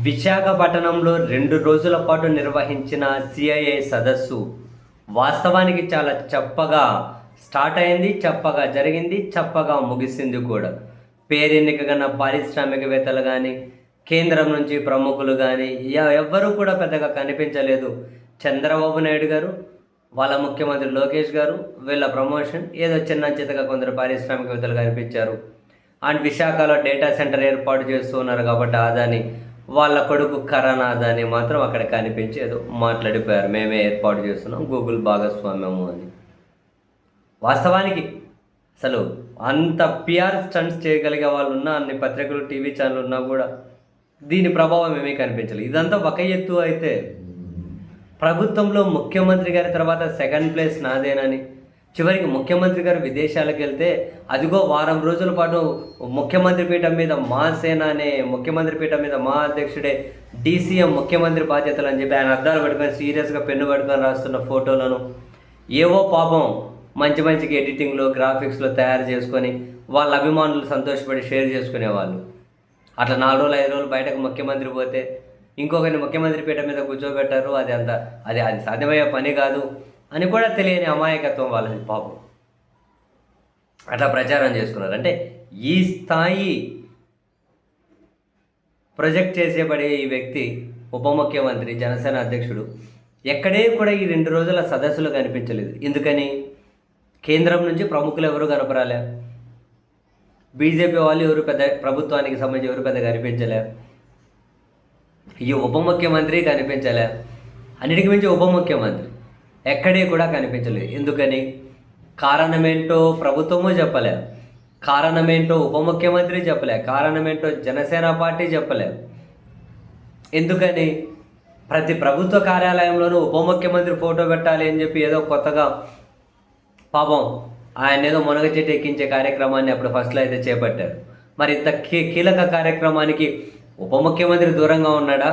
విశాఖపట్నంలో 2 రోజుల పాటు నిర్వహించిన సిఐఏ సదస్సు వాస్తవానికి చాలా చప్పగా స్టార్ట్ అయింది, చప్పగా జరిగింది, చప్పగా ముగిసింది కూడా. పేరెన్నికగన్న పారిశ్రామికవేత్తలు కానీ, కేంద్రం నుంచి ప్రముఖులు కానీ ఎవ్వరూ కూడా పెద్దగా కనిపించలేదు. చంద్రబాబు నాయుడు గారు, వాళ్ళ ముఖ్యమంత్రి లోకేష్ గారు, వీళ్ళ ప్రమోషన్ ఏదో చిన్న చితగా కొందరు పారిశ్రామికవేత్తలు కనిపించారు. అండ్ విశాఖలో డేటా సెంటర్ ఏర్పాటు చేస్తూ ఉన్నారు కాబట్టి అదాని వాళ్ళ కొడుకు కరణ్ అదాని మాత్రం అక్కడ కనిపించి ఏదో మాట్లాడిపోయారు, మేమే ఏర్పాటు చేస్తున్నాం గూగుల్ భాగస్వామ్యము అని. వాస్తవానికి అసలు అంత పిఆర్ స్టంట్స్ చేయగలిగే వాళ్ళు ఉన్నా, అన్ని పత్రికలు టీవీ ఛానల్ ఉన్నా కూడా దీని ప్రభావం ఏమీ కనిపించలేదు. ఇదంతా ఒక ఎత్తు అయితే, ప్రభుత్వంలో ముఖ్యమంత్రి గారి తర్వాత సెకండ్ ప్లేస్ నాదేనని, చివరికి ముఖ్యమంత్రి గారు విదేశాలకు వెళ్తే అదిగో వారం రోజుల పాటు ముఖ్యమంత్రి పీఠం మీద మా సేనానే, ముఖ్యమంత్రి పీఠం మీద మా అధ్యక్షుడే డీసీఎం ముఖ్యమంత్రి బాధ్యతలు అని చెప్పి ఆయన అద్దాలు పట్టుకొని సీరియస్గా పెన్ను పట్టుకొని రాస్తున్న ఫోటోలను ఏవో పాపం మంచి మంచిగా ఎడిటింగ్లో గ్రాఫిక్స్లో తయారు చేసుకొని వాళ్ళ అభిమానులు సంతోషపడి షేర్ చేసుకునేవాళ్ళు. అట్లా 4 రోజులు 5 రోజులు బయటకు ముఖ్యమంత్రి పోతే ఇంకొకరిని ముఖ్యమంత్రి పీఠం మీద కూర్చోబెట్టారు. అది సాధ్యమయ్యే పని కాదు అని కూడా తెలియని అమాయకత్వం వాళ్ళది పాపం. అట్లా ప్రచారం చేసుకున్నారు. అంటే ఈ స్థాయి ప్రొజెక్ట్ చేసేబడే ఈ వ్యక్తి ఉప ముఖ్యమంత్రి, జనసేన అధ్యక్షుడు ఎక్కడే కూడా ఈ 2 రోజుల సదస్సులు కనిపించలేదు. ఎందుకని? కేంద్రం నుంచి ప్రముఖులు ఎవరు కనపరాలే, బీజేపీ వాళ్ళు ఎవరు పెద్ద, ప్రభుత్వానికి సంబంధించి ఎవరు పెద్ద కనిపించలే, ఈ ఉప ముఖ్యమంత్రి కనిపించలే, అన్నిటికి మించి ఉప ముఖ్యమంత్రి ఎక్కడే కూడా కనిపించలేదు. ఎందుకని? కారణమేంటో ప్రభుత్వము చెప్పలే, కారణమేంటో ఉప ముఖ్యమంత్రి చెప్పలే, కారణమేంటో జనసేన పార్టీ చెప్పలే. ఎందుకని? ప్రతి ప్రభుత్వ కార్యాలయంలోనూ ఉప ముఖ్యమంత్రి ఫోటో పెట్టాలి అని చెప్పి ఏదో కొత్తగా పాపం ఆయన ఏదో మునగ చెట్టు ఎక్కించే కార్యక్రమాన్ని అప్పుడు ఫస్ట్లో అయితే చేపట్టారు. మరి ఇంత కీలక కార్యక్రమానికి ఉప ముఖ్యమంత్రి దూరంగా ఉన్నాడా,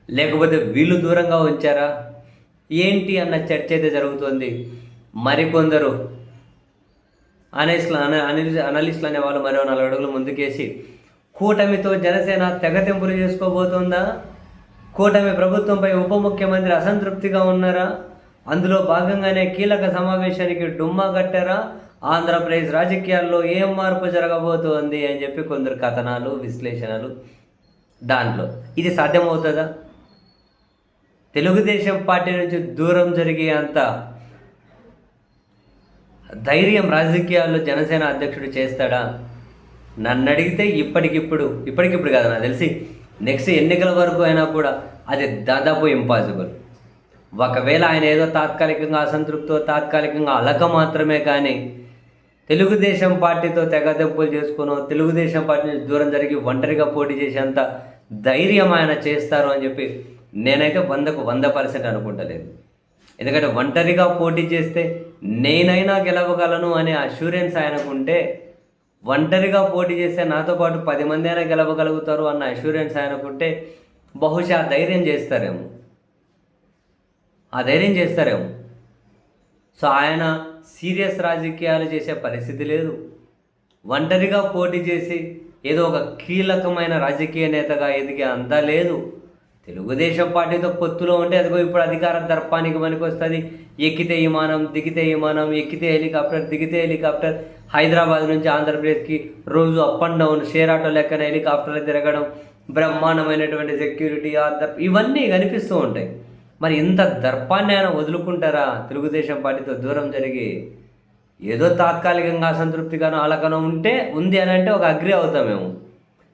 లేకపోతే వీళ్ళు దూరంగా ఉంచారా, ఏంటి అన్న చర్చ అయితే జరుగుతుంది. మరికొందరు అనలిస్టులు అనే వాళ్ళు మరో 4 అడుగులు ముందుకేసి కూటమితో జనసేన తెగతెంపులు చేసుకోబోతుందా, కూటమి ప్రభుత్వంపై ఉప ముఖ్యమంత్రి అసంతృప్తిగా ఉన్నారా, అందులో భాగంగానే కీలక సమావేశానికి డుమ్మా కట్టారా, ఆంధ్రప్రదేశ్ రాజకీయాల్లో ఏం మార్పు జరగబోతోంది అని చెప్పి కొందరు కథనాలు, విశ్లేషణలు. దాంట్లో ఇది సాధ్యమవుతుందా? తెలుగుదేశం పార్టీ నుంచి దూరం జరిగే అంత ధైర్యం రాజకీయాల్లో జనసేన అధ్యక్షుడు చేస్తాడా? నన్ను అడిగితే ఇప్పటికిప్పుడు కాదు, నాకు తెలిసి నెక్స్ట్ ఎన్నికల వరకు అయినా కూడా అది దాదాపు ఇంపాసిబుల్. ఒకవేళ ఆయన ఏదో తాత్కాలికంగా అసంతృప్తో, తాత్కాలికంగా అలక మాత్రమే కానీ తెలుగుదేశం పార్టీతో తెగదెంపులు చేసుకునో, తెలుగుదేశం పార్టీ నుంచి దూరం జరిగి ఒంటరిగా పోటీ చేసేంత ధైర్యం ఆయన చేస్తారు అని చెప్పి నేనైతే 100కు 100% అనుకుంటలేదు. ఎందుకంటే ఒంటరిగా పోటీ చేస్తే నేనైనా గెలవగలను అనే అష్యూరెన్స్ ఆయనకుంటే, ఒంటరిగా పోటీ చేస్తే నాతో పాటు 10 మంది అయినా గెలవగలుగుతారు అన్న అష్యూరెన్స్ ఆయనకుంటే బహుశా ఆ ధైర్యం చేస్తారేమో. సో ఆయన సీరియస్ రాజకీయాలు చేసే పరిస్థితి లేదు. ఒంటరిగా పోటీ చేసి ఏదో ఒక కీలకమైన రాజకీయ నేతగా ఎదిగే అంతా లేదు. తెలుగుదేశం పార్టీతో పొత్తులో ఉంటే అదిగో ఇప్పుడు అధికార దర్పానికి పనికొస్తుంది. ఎక్కితే విమానం, దిగితే విమానం, ఎక్కితే హెలికాప్టర్, దిగితే హెలికాప్టర్. హైదరాబాద్ నుంచి ఆంధ్రప్రదేశ్కి రోజు up and down share auto లెక్కన హెలికాప్టర్లు తిరగడం, బ్రహ్మాండమైనటువంటి సెక్యూరిటీ, ఇవన్నీ కనిపిస్తూ ఉంటాయి. మరి ఇంత దర్పాన్ని ఆయన వదులుకుంటారా? తెలుగుదేశం పార్టీతో దూరం జరిగి ఏదో తాత్కాలికంగా అసంతృప్తిగానో అలకనో ఉంది అని అంటే ఒక అగ్రి అవుతామేమో.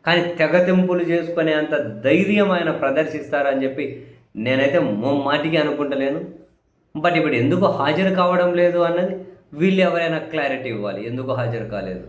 కానీ తెగతింపులు చేసుకునే అంత ధైర్యం ఆయన ప్రదర్శిస్తారని చెప్పి నేనైతే మాటికి అనుకుంటలేను. బట్ ఇప్పుడు ఎందుకు హాజరు కావడం లేదు అన్నది వీళ్ళు ఎవరైనా క్లారిటీ ఇవ్వాలి, ఎందుకు హాజరు కాలేదు.